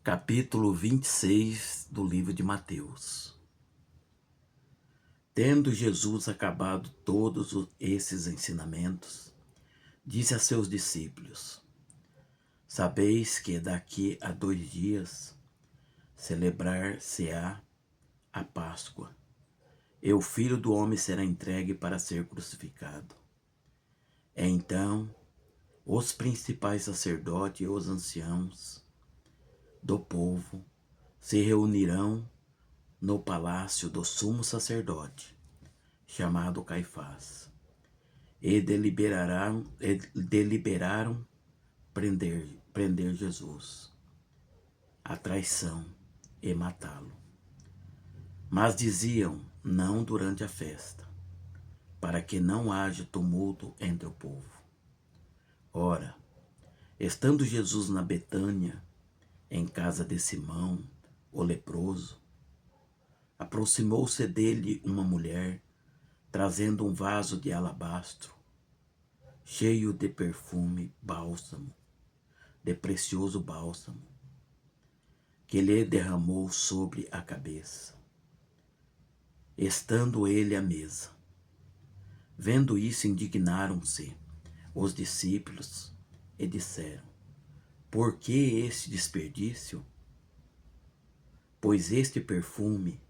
Capítulo 26 do livro de Mateus. Tendo Jesus acabado todos esses ensinamentos, disse a seus discípulos: Sabeis que daqui a 2 dias celebrar-se-á a Páscoa, e o Filho do Homem será entregue para ser crucificado. Então, os principais sacerdotes e os anciãos do povo se reunirão no palácio do sumo sacerdote, chamado Caifás, e deliberaram prender Jesus, a traição e matá-lo. Mas diziam: não durante a festa, para que não haja tumulto entre o povo. Ora, estando Jesus na Betânia, em casa de Simão, o leproso, aproximou-se dele uma mulher, trazendo um vaso de alabastro, cheio de perfume bálsamo, de precioso bálsamo, que lhe derramou sobre a cabeça. Estando ele à mesa, vendo isso, indignaram-se os discípulos e disseram: por que este desperdício? Pois este perfume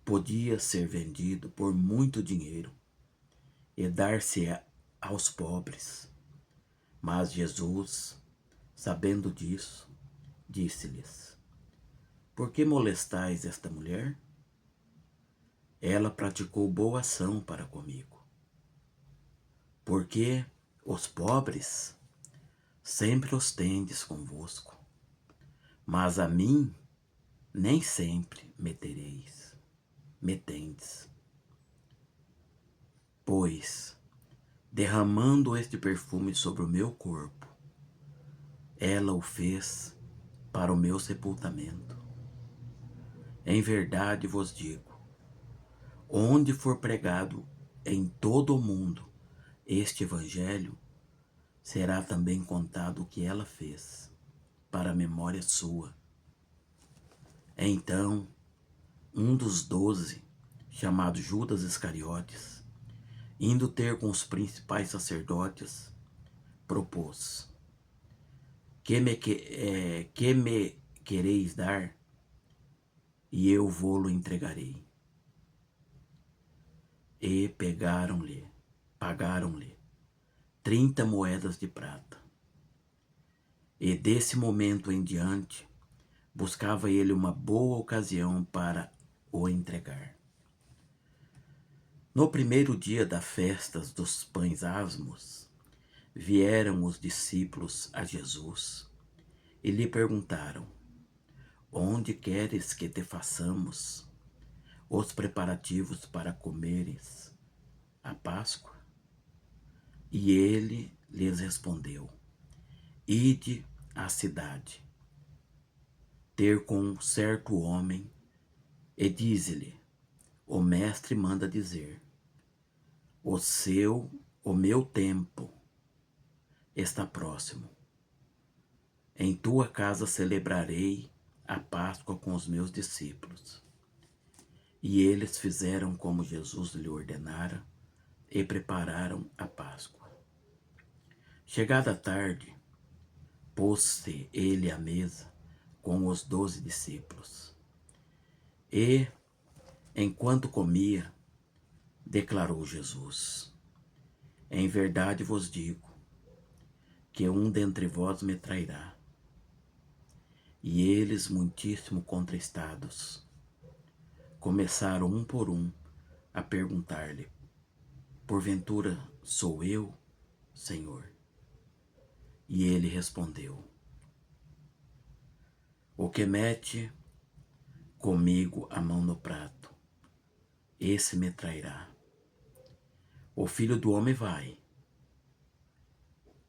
podia ser vendido por muito dinheiro e dar-se aos pobres. Mas Jesus, sabendo disso, disse-lhes: por que molestais esta mulher? Ela praticou boa ação para comigo. Porque os pobres sempre os tendes convosco, mas a mim nem sempre me tendes. Pois, derramando este perfume sobre o meu corpo, ela o fez para o meu sepultamento. Em verdade vos digo, onde for pregado em todo o mundo este evangelho, será também contado o que ela fez, para a memória sua. Então, um dos 12, chamado Judas Iscariotes, indo ter com os principais sacerdotes, propôs: que me quereis dar, e eu vô-lo entregarei. E pagaram-lhe 30 moedas de prata. E desse momento em diante, buscava ele uma boa ocasião para o entregar. No primeiro dia das festas dos pães asmos, vieram os discípulos a Jesus e lhe perguntaram: onde queres que te façamos os preparativos para comeres a Páscoa? E ele lhes respondeu: ide à cidade, ter com um certo homem, e dize-lhe: o mestre manda dizer, o meu tempo está próximo. Em tua casa celebrarei a Páscoa com os meus discípulos. E eles fizeram como Jesus lhe ordenara e prepararam a Páscoa. Chegada a tarde, pôs-se ele à mesa com os 12 discípulos. E, enquanto comia, declarou Jesus: em verdade vos digo que um dentre vós me trairá. E eles, muitíssimo contristados, começaram um por um a perguntar-lhe: porventura sou eu, Senhor? E ele respondeu: o que mete comigo a mão no prato, esse me trairá. O Filho do Homem vai,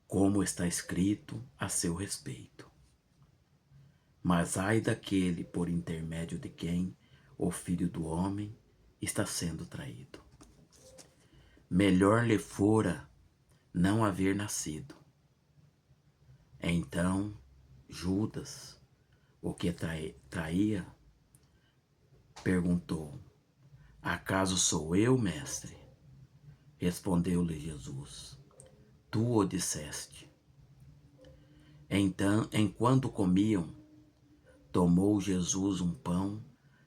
como está escrito a seu respeito. Mas ai daquele por intermédio de quem o Filho do Homem está sendo traído. Melhor lhe fora não haver nascido. Então Judas, o que traía, perguntou: acaso sou eu, mestre? Respondeu-lhe Jesus: tu o disseste. Então, enquanto comiam, tomou Jesus um pão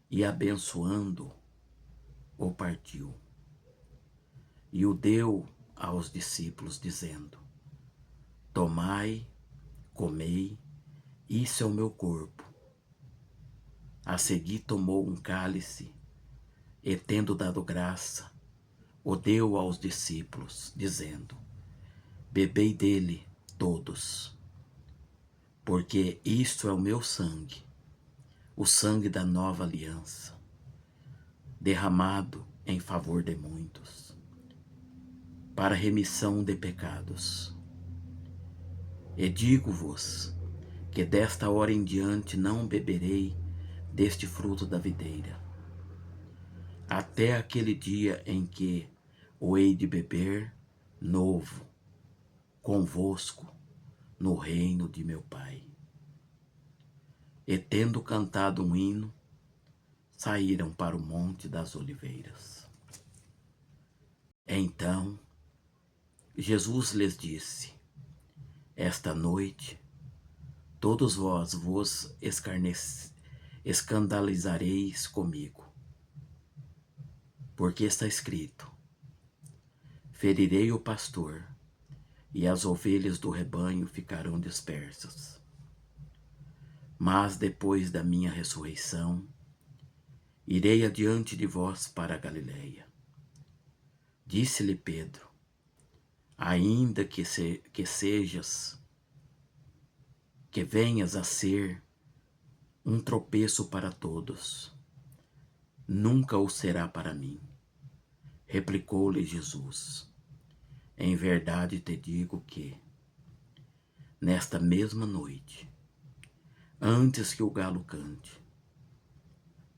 e, abençoando, o partiu e o deu aos discípulos, dizendo: tomai, comei, isso é o meu corpo. A seguir tomou um cálice e, tendo dado graça, o deu aos discípulos, dizendo: bebei dele todos, porque isto é o meu sangue, o sangue da nova aliança, derramado em favor de muitos, para remissão de pecados. E digo-vos que desta hora em diante não beberei deste fruto da videira, até aquele dia em que o hei de beber novo convosco no reino de meu Pai. E tendo cantado um hino, saíram para o Monte das Oliveiras. Então Jesus lhes disse: esta noite todos vós vos escandalizareis comigo, porque está escrito: ferirei o pastor, e as ovelhas do rebanho ficarão dispersas. Mas depois da minha ressurreição, irei adiante de vós para a Galileia. Disse-lhe Pedro: ainda que venhas a ser um tropeço para todos, nunca o será para mim. Replicou-lhe Jesus: em verdade te digo que, nesta mesma noite, antes que o galo cante,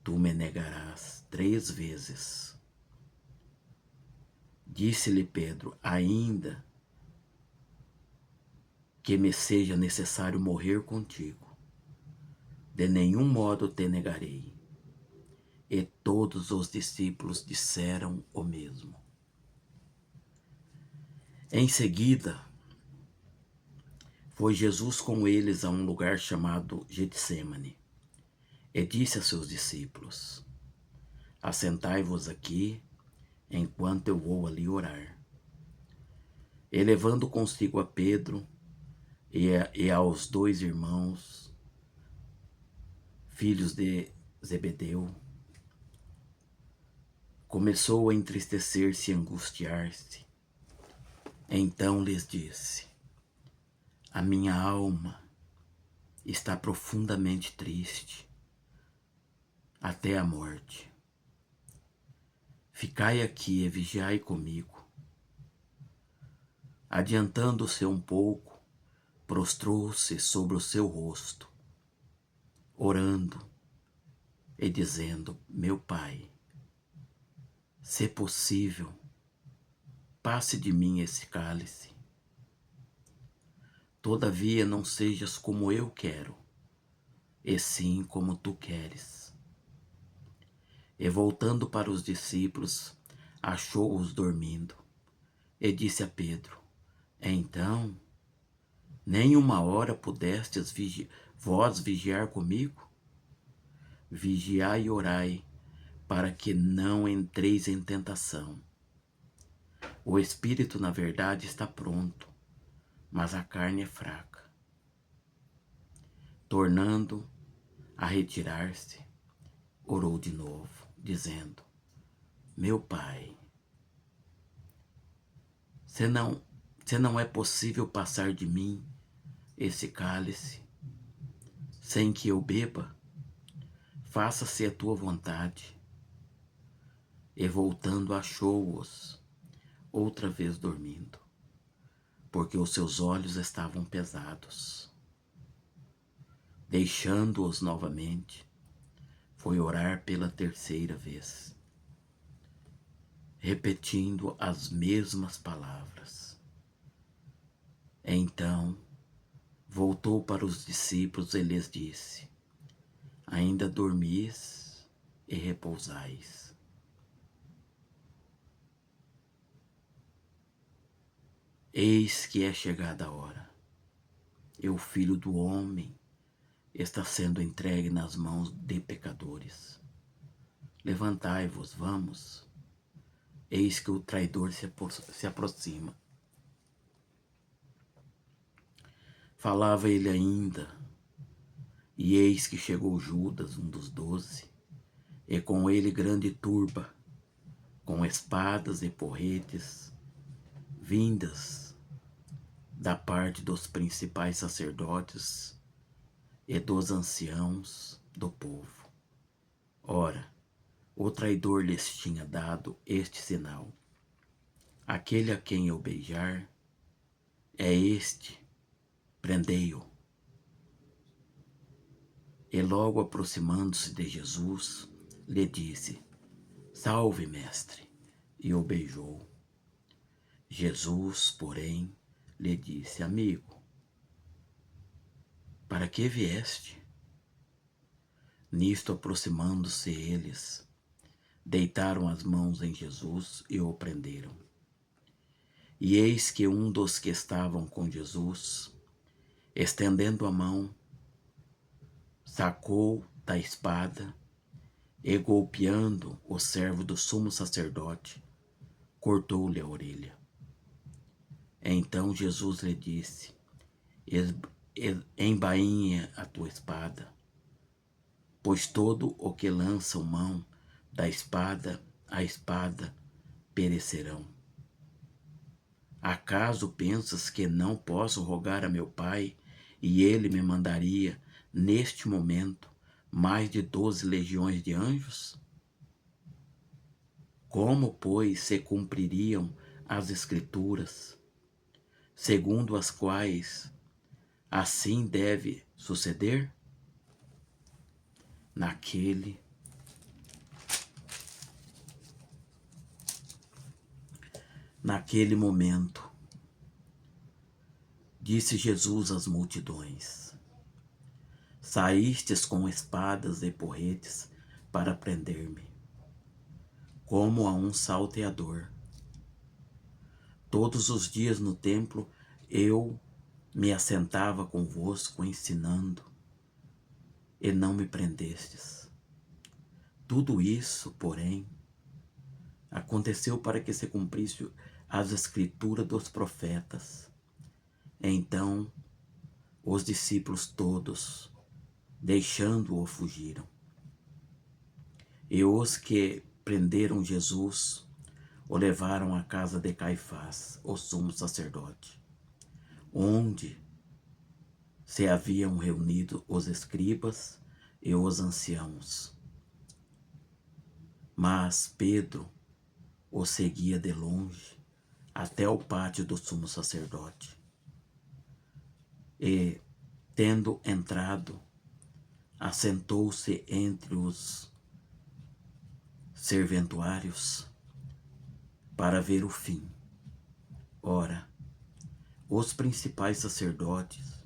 tu me negarás 3 vezes. Disse-lhe Pedro: ainda que me seja necessário morrer contigo, de nenhum modo te negarei. E todos os discípulos disseram o mesmo. Em seguida, foi Jesus com eles a um lugar chamado Getsêmani, e disse a seus discípulos: assentai-vos aqui, enquanto eu vou ali orar. E levando consigo a Pedro e aos 2 irmãos, filhos de Zebedeu, começou a entristecer-se e angustiar-se. Então lhes disse: a minha alma está profundamente triste, até a morte. Ficai aqui e vigiai comigo. Adiantando-se um pouco, prostrou-se sobre o seu rosto, orando e dizendo: meu Pai, se possível, passe de mim esse cálice. Todavia não sejas como eu quero, e sim como tu queres. E voltando para os discípulos, achou-os dormindo, e disse a Pedro: então, nem uma hora pudestes vós vigiar comigo? Vigiai e orai, para que não entreis em tentação. O espírito, na verdade, está pronto, mas a carne é fraca. Tornando a retirar-se, orou de novo, dizendo: meu Pai, se não é possível passar de mim esse cálice sem que eu beba, faça-se a tua vontade. E voltando, achou-os outra vez dormindo, porque os seus olhos estavam pesados. Deixando-os novamente, foi orar pela 3ª vez, repetindo as mesmas palavras. Então voltou para os discípulos e lhes disse: ainda dormis e repousais. Eis que é chegada a hora, e o Filho do Homem está sendo entregue nas mãos de pecadores. Levantai-vos, vamos. Eis que o traidor se aproxima. Falava ele ainda, e eis que chegou Judas, um dos 12, e com ele grande turba, com espadas e porretes, vindas da parte dos principais sacerdotes e dos anciãos do povo. Ora, o traidor lhes tinha dado este sinal: aquele a quem eu beijar, é este, prendei-o. E logo aproximando-se de Jesus, lhe disse: salve, mestre, e o beijou. Jesus, porém, lhe disse: amigo, para que vieste? Nisto, aproximando-se eles, deitaram as mãos em Jesus e o prenderam. E eis que um dos que estavam com Jesus, estendendo a mão, sacou da espada e, golpeando o servo do sumo sacerdote, cortou-lhe a orelha. Então Jesus lhe disse: embainha a tua espada, pois todo o que lança mão da espada, a espada perecerão. Acaso pensas que não posso rogar a meu Pai, e ele me mandaria, neste momento, mais de 12 legiões de anjos? Como, pois, se cumpririam as Escrituras, segundo as quais assim deve suceder? Naquele momento, disse Jesus às multidões: saístes com espadas e porretes para prender-me, como a um salteador. Todos os dias no templo eu me assentava convosco ensinando, e não me prendestes. Tudo isso, porém, aconteceu para que se cumprisse as escrituras dos profetas. Então os discípulos todos, deixando-o, fugiram. E os que prenderam Jesus o levaram à casa de Caifás, o sumo sacerdote, onde se haviam reunido os escribas e os anciãos. Mas Pedro o seguia de longe até o pátio do sumo sacerdote. E, tendo entrado, assentou-se entre os serventuários para ver o fim. Ora, os principais sacerdotes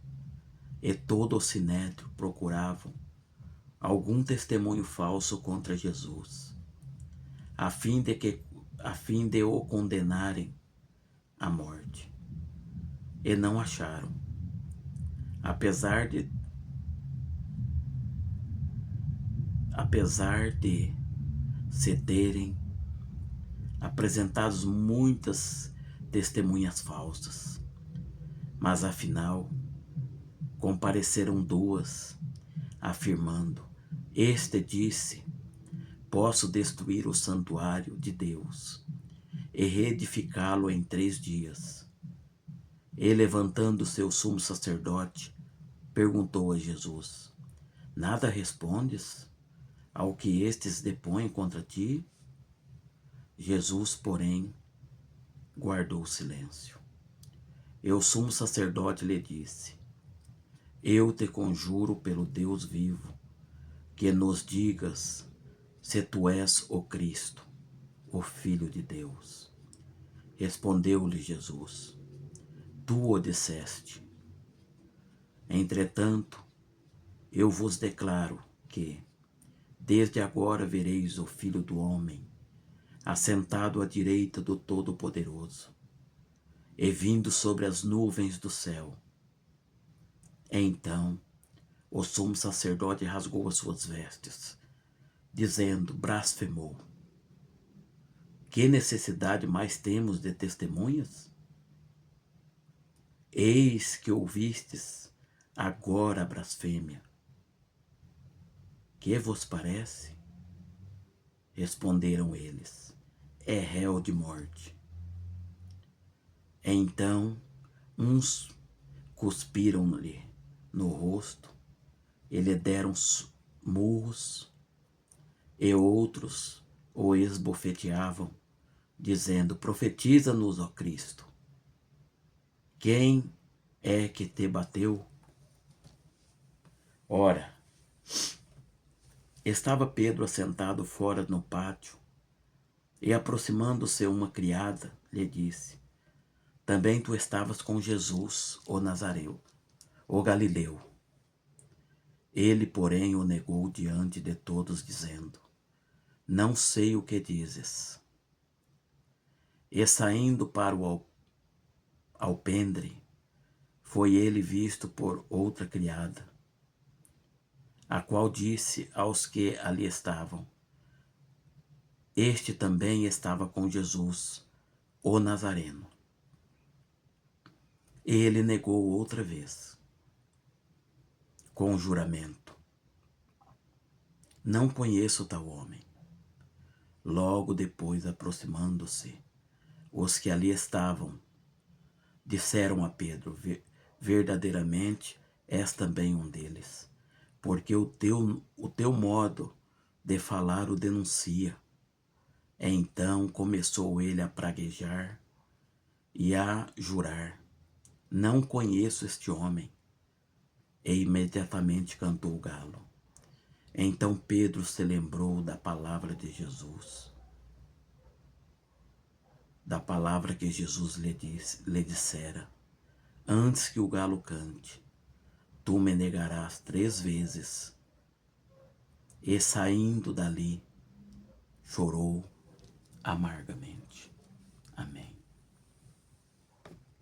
e todo o sinédrio procuravam algum testemunho falso contra Jesus, a fim de o condenarem à morte. E não acharam, apesar de se terem apresentado muitas testemunhas falsas. Mas afinal, compareceram 2, afirmando: este disse: posso destruir o santuário de Deus e reedificá-lo em 3 dias. E, levantando-se o sumo sacerdote, perguntou a Jesus: nada respondes ao que estes depõem contra ti? Jesus, porém, guardou silêncio. E o sumo sacerdote lhe disse: eu te conjuro pelo Deus vivo, que nos digas se tu és o Cristo, o Filho de Deus. Respondeu-lhe Jesus: tu o disseste. Entretanto, eu vos declaro porque desde agora vereis o Filho do Homem assentado à direita do Todo-Poderoso e vindo sobre as nuvens do céu. Então o sumo sacerdote rasgou as suas vestes, dizendo, blasfemou: que necessidade mais temos de testemunhas? Eis que ouvistes agora a blasfêmia. Que vos parece? Responderam eles: é réu de morte. Então uns cuspiram-lhe no rosto e lhe deram murros, e outros o esbofeteavam, dizendo: profetiza-nos, ó Cristo. Quem é que te bateu? Ora, estava Pedro assentado fora no pátio, e aproximando-se uma criada, lhe disse: também tu estavas com Jesus, o Nazareu, o Galileu. Ele, porém, o negou diante de todos, dizendo: não sei o que dizes. E saindo para o alpendre, foi ele visto por outra criada, a qual disse aos que ali estavam: este também estava com Jesus, o Nazareno. Ele negou outra vez, com juramento: não conheço tal homem. Logo depois, aproximando-se, os que ali estavam disseram a Pedro: verdadeiramente és também um deles, porque o teu modo de falar o denuncia. Então começou ele a praguejar e a jurar: não conheço este homem. E imediatamente cantou o galo. Então Pedro se lembrou da palavra de Jesus, da palavra que Jesus lhe dissera: antes que o galo cante, tu me negarás 3 vezes. E saindo dali, chorou amargamente. Amém.